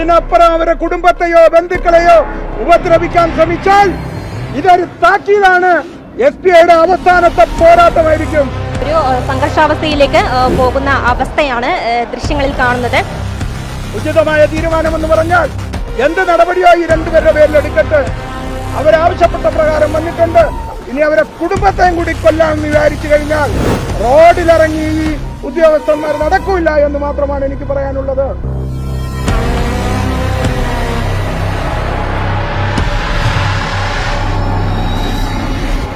ഇതിനപ്പുറം അവരുടെ കുടുംബത്തെയോ ബന്ധുക്കളെയോ ഉപദ്രവിക്കാൻ ശ്രമിച്ചാൽ ഇതൊരു താക്കീതാണ്. SBIയുടെ അവസാനത്തെ പോരാട്ടമായിരിക്കും. ഒരു സംഘർഷാവസ്ഥയിലേക്ക് പോകുന്ന അവസ്ഥയാണ് ദൃശ്യങ്ങളിൽ കാണുന്നത്. ഉചിതമായ തീരുമാനമെന്ന് പറഞ്ഞാൽ എന്ത് നടപടിയോ ഈ രണ്ടുപേരുടെ പേരിൽ എടുക്കട്ടെ. അവരാവശ്യപ്പെട്ട പ്രകാരം വന്നിട്ടുണ്ട്. ഇനി അവരെ കുടുംബത്തെയും കൂടി കൊല്ലാമെന്ന് വിചാരിച്ചു കഴിഞ്ഞാൽ റോഡിലിറങ്ങി ഈ ഉദ്യോഗസ്ഥന്മാർ നടക്കൂല എന്ന് മാത്രമാണ് എനിക്ക് പറയാനുള്ളത്.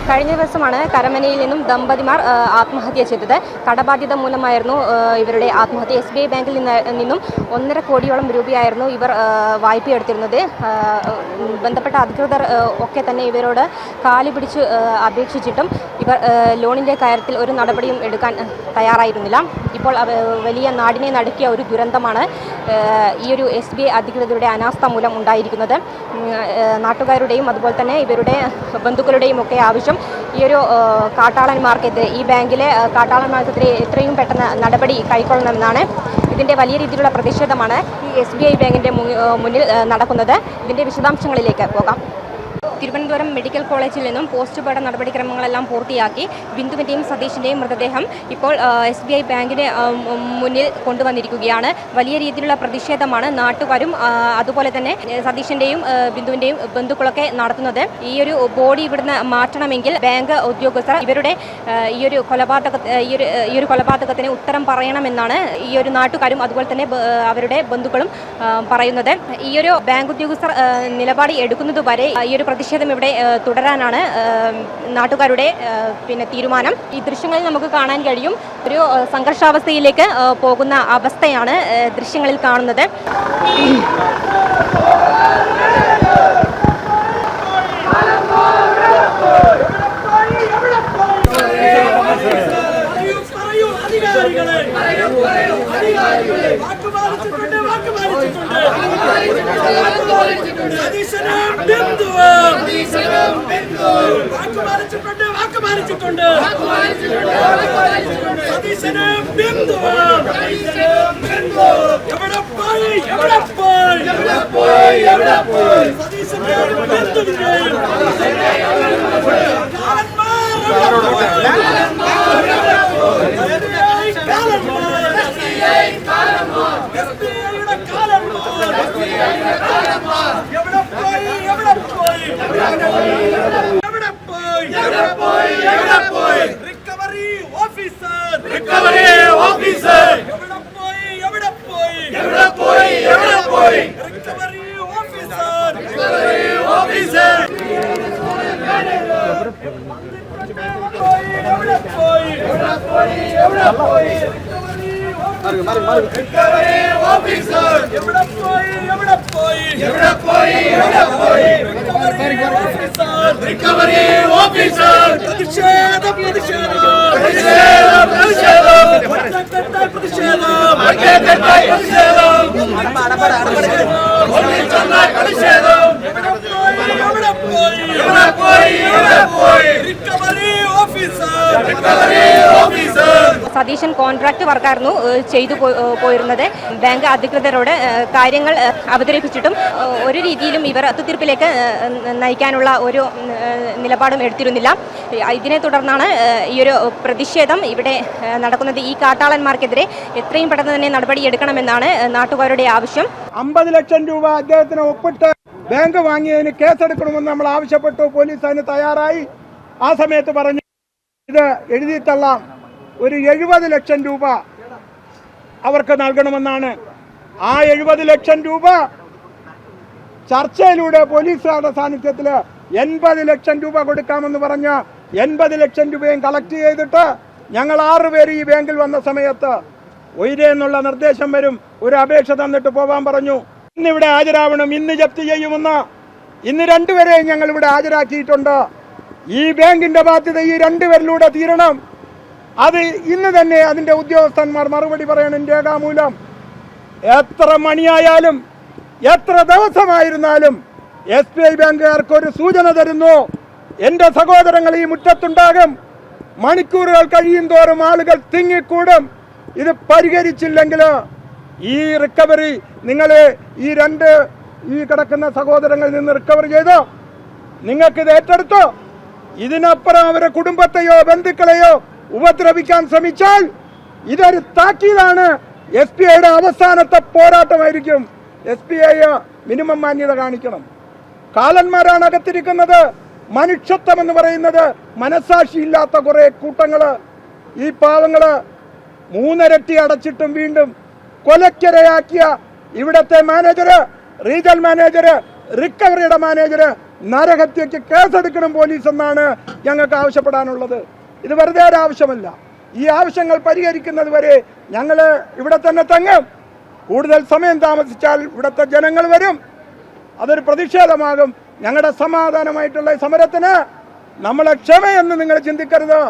കഴിഞ്ഞ ദിവസമാണ് കരമനയിൽ നിന്നും ദമ്പതിമാർ ആത്മഹത്യ ചെയ്തത്. കടബാധ്യത മൂലമായിരുന്നു ഇവരുടെ ആത്മഹത്യ. SBI ബാങ്കിൽ നിന്നും 1.5 കോടിയോളം രൂപയായിരുന്നു ഇവർ വായ്പയെടുത്തിരുന്നത്. ബന്ധപ്പെട്ട അധികൃതർ ഒക്കെ തന്നെ ഇവരോട് കാലി പിടിച്ച് അപേക്ഷിച്ചിട്ടും ഇവർ ലോണിൻ്റെ കാര്യത്തിൽ ഒരു നടപടിയും എടുക്കാൻ തയ്യാറായിരുന്നില്ല. ഇപ്പോൾ വലിയ നാടിനെ നടുക്കിയ ഒരു ദുരന്തമാണ് ഈ ഒരു SBI അധികൃതരുടെ അനാസ്ഥ മൂലം ഉണ്ടായിരിക്കുന്നത്. നാട്ടുകാരുടെയും അതുപോലെ തന്നെ ഇവരുടെ ബന്ധുക്കളുടെയും ഒക്കെ ആവശ്യം ഈ ഒരു കാട്ടാളന്മാർക്കെതിരെ, ഈ ബാങ്കിലെ കാട്ടാളന്മാർക്കെതിരെ എത്രയും പെട്ടെന്ന് നടപടി കൈക്കൊള്ളണമെന്നാണ്. ഇതിൻ്റെ വലിയ രീതിയിലുള്ള പ്രതിഷേധമാണ് ഈ SBI ബാങ്കിൻ്റെ മുന്നിൽ നടക്കുന്നത്. ഇതിൻ്റെ വിശദാംശങ്ങളിലേക്ക് പോകാം. തിരുവനന്തപുരം മെഡിക്കൽ കോളേജിൽ നിന്നും പോസ്റ്റ്മോർട്ടം നടപടിക്രമങ്ങളെല്ലാം പൂർത്തിയാക്കി ബിന്ദുവിൻ്റെയും സതീഷിൻ്റെയും മൃതദേഹം ഇപ്പോൾ SBI ബാങ്കിന് മുന്നിൽ കൊണ്ടുവന്നിരിക്കുകയാണ്. വലിയ രീതിയിലുള്ള പ്രതിഷേധമാണ് നാട്ടുകാരും അതുപോലെ തന്നെ സതീഷിൻ്റെയും ബിന്ദുവിൻ്റെയും ബന്ധുക്കളൊക്കെ നടത്തുന്നത്. ഈ ഒരു ബോഡി ഇവിടുന്ന് മാറ്റണമെങ്കിൽ ബാങ്ക് ഉദ്യോഗസ്ഥർ ഇവരുടെ ഈ ഒരു കൊലപാതകത്തിന് ഉത്തരം പറയണമെന്നാണ് ഈ ഒരു നാട്ടുകാരും അതുപോലെ തന്നെ അവരുടെ ബന്ധുക്കളും പറയുന്നത്. ഈ ഒരു ബാങ്ക് ഉദ്യോഗസ്ഥർ നിലപാട് എടുക്കുന്നത് വരെ ഈ ഒരു പ്രതിഷേധം ഇവിടെ തുടരാനാണ് നാട്ടുകാരുടെ തീരുമാനം. ഈ ദൃശ്യങ്ങളിൽ നമുക്ക് കാണാൻ കഴിയും ഒരു സംഘർഷാവസ്ഥയിലേക്ക് പോകുന്ന അവസ്ഥയാണ് ദൃശ്യങ്ങളിൽ കാണുന്നത്. സതീശൻ കോൺട്രാക്ട് വർക്കായിരുന്നു ചെയ്തു പോയിരുന്നത്. ബാങ്ക് അധികൃതരോട് കാര്യങ്ങൾ അവതരിപ്പിച്ചിട്ടും ഒരു രീതിയിലും ഇവർ ഒത്തുതീർപ്പിലേക്ക് നയിക്കാനുള്ള ഒരു നിലപാടും എടുത്തിരുന്നില്ല. ഇതിനെ തുടർന്നാണ് ഈ ഒരു പ്രതിഷേധം ഇവിടെ നടക്കുന്നത്. ഈ കാട്ടാളന്മാർക്കെതിരെ എത്രയും പെട്ടെന്ന് തന്നെ നടപടിയെടുക്കണമെന്നാണ് നാട്ടുകാരുടെ ആവശ്യം. 50 ലക്ഷം രൂപ അദ്ദേഹത്തിന് ഒപ്പിട്ട് ബാങ്ക് വാങ്ങിയതിന് കേസെടുക്കണമെന്ന് നമ്മൾ ആവശ്യപ്പെട്ടു. പോലീസ് അതിന് തയ്യാറായി. ആ സമയത്ത് പറഞ്ഞു ഇത് എഴുതി തള്ളാം, ഒരു 70 ലക്ഷം രൂപ അവർക്ക് നൽകണമെന്നാണ്. ആ 70 ലക്ഷം രൂപ ചർച്ചയിലൂടെ പോലീസുകാരുടെ സാന്നിധ്യത്തിൽ 80 ലക്ഷം രൂപ കൊടുക്കാമെന്ന് പറഞ്ഞ് 80 ലക്ഷം രൂപയും കളക്ട് ചെയ്തിട്ട് ഞങ്ങൾ 6 പേര് ഈ ബാങ്കിൽ വന്ന സമയത്ത് ഒയിരെന്നുള്ള നിർദ്ദേശം വരും, ഒരു അപേക്ഷ തന്നിട്ട് പോകാൻ പറഞ്ഞു. ഇന്നിവിടെ ഹാജരാവണം, ഇന്ന് ജപ്തി ചെയ്യുമെന്ന്. ഇന്ന് 2 പേരെയും ഞങ്ങൾ ഇവിടെ ഹാജരാക്കിയിട്ടുണ്ട്. ഈ ബാങ്കിന്റെ ബാധ്യത ഈ 2 പേരിലൂടെ തീരണം. അത് ഇന്ന് തന്നെ അതിന്റെ ഉദ്യോഗസ്ഥന്മാർ മറുപടി പറയണം രേഖാമൂലം. എത്ര മണിയായാലും എത്ര ദിവസമായിരുന്നാലും SBI ബാങ്കുകാർക്ക് ഒരു സൂചന തരുന്നു, എന്റെ സഹോദരങ്ങൾ ഈ മുറ്റത്തുണ്ടാകും. മണിക്കൂറുകൾ കഴിയും തോറും ആളുകൾ തിങ്ങിക്കൂടും. ഇത് പരിഹരിച്ചില്ലെങ്കിൽ ഈ റിക്കവറി നിങ്ങൾ ഈ കിടക്കുന്ന സഹോദരങ്ങളിൽ നിന്ന് റിക്കവർ ചെയ്തോ? നിങ്ങൾക്കിത് ഏറ്റെടുത്തോ? ഇതിനപ്പുറം അവരെ കുടുംബത്തെയോ ബന്ധുക്കളെയോ ഉപദ്രവിക്കാൻ ശ്രമിച്ചാൽ ഇതൊരു താക്കീതാണ്. SBIയുടെ അവസാനത്തെ പോരാട്ടമായിരിക്കും. SBI മിനിമം മാന്യത കാണിക്കണം. കാലന്മാരാണ് അകത്തിരിക്കുന്നത്. മനുഷ്യത്വം എന്ന് പറയുന്നത് മനസാക്ഷിയില്ലാത്ത കുറെ കൂട്ടങ്ങള്, ഈ പാവങ്ങള് 3 ഇരട്ടി അടച്ചിട്ടും വീണ്ടും കൊലക്കിരയാക്കിയ ഇവിടത്തെ മാനേജര്, റീജണൽ മാനേജര്, റിക്കവറിയുടെ മാനേജര് നരഹത്യക്ക് കേസെടുക്കണം പോലീസ് എന്നാണ് ഞങ്ങൾക്ക് ആവശ്യപ്പെടാനുള്ളത്. ഇത് വെറുതെ ഒരു ആവശ്യമല്ല. ഈ ആവശ്യങ്ങൾ പരിഹരിക്കുന്നത് വരെ ഞങ്ങൾ ഇവിടെ തന്നെ തങ്ങും. കൂടുതൽ സമയം താമസിച്ചാൽ ഇവിടുത്തെ ജനങ്ങൾ വരും. അതൊരു പ്രതിഷേധമാകും. ഞങ്ങളുടെ സമാധാനമായിട്ടുള്ള സമരത്തിന് നമ്മളെ ക്ഷമയെന്ന് നിങ്ങൾ ചിന്തിക്കരുത്.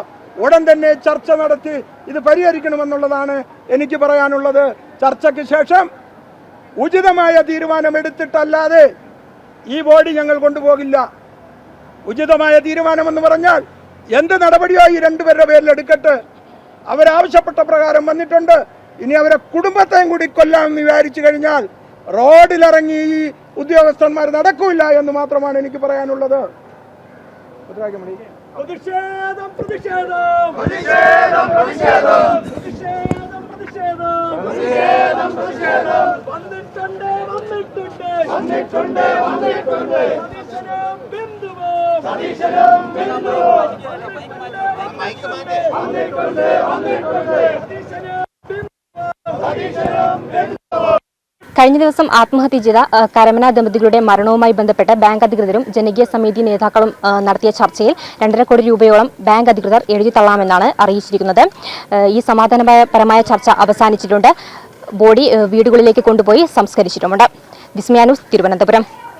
ഉടൻ തന്നെ ചർച്ച നടത്തി ഇത് പരിഹരിക്കണമെന്നുള്ളതാണ് എനിക്ക് പറയാനുള്ളത്. ചർച്ചയ്ക്ക് ശേഷം ഉചിതമായ തീരുമാനം എടുത്തിട്ടല്ലാതെ ഈ ബോഡി ഞങ്ങൾ കൊണ്ടുപോകില്ല. ഉചിതമായ തീരുമാനമെന്ന് പറഞ്ഞാൽ എന്ത് നടപടിയോ ഈ 2 പേരുടെ പേരിൽ എടുക്കട്ടെ. അവരാവശ്യപ്പെട്ട പ്രകാരം വന്നിട്ടുണ്ട്. ഇനി അവരെ കുടുംബത്തെയും കൂടി കൊല്ലാമെന്ന് വിചാരിച്ചു കഴിഞ്ഞാൽ റോഡിലിറങ്ങി ഈ ഉദ്യോഗസ്ഥന്മാർ നടക്കൂല എന്ന് മാത്രമാണ് എനിക്ക് പറയാനുള്ളത്. പ്രതിഷേധം പ്രതിഷേധം പ്രതിഷേധം പ്രതിഷേധം പ്രതിഷേധം പ്രതിഷേധം പ്രതിഷേധം വന്നിട്ടുണ്ട് വന്നിട്ടുണ്ട് വന്നിട്ടുണ്ട് വന്നിട്ടുണ്ട് സതീശനും ബിന്ദുവും വന്നിട്ടുണ്ട് വന്നിട്ടുണ്ട് സതീശനും ബിന്ദുവും. കഴിഞ്ഞ ദിവസം ആത്മഹത്യ ചെയ്ത കരമന ദമ്പതികളുടെ മരണവുമായി ബന്ധപ്പെട്ട് ബാങ്ക് അധികൃതരും ജനകീയ സമിതി നേതാക്കളും നടത്തിയ ചർച്ചയിൽ 2.5 കോടി രൂപയോളം ബാങ്ക് അധികൃതർ എഴുതി തള്ളാമെന്നാണ് അറിയിച്ചിരിക്കുന്നത്. ഈ സമാധാനപരമായ ചർച്ച അവസാനിച്ചിട്ടുണ്ട്. ബോഡി വീടുകളിലേക്ക് കൊണ്ടുപോയി സംസ്കരിച്ചിട്ടുമുണ്ട്. വിസ്മയ ന്യൂസ്, തിരുവനന്തപുരം.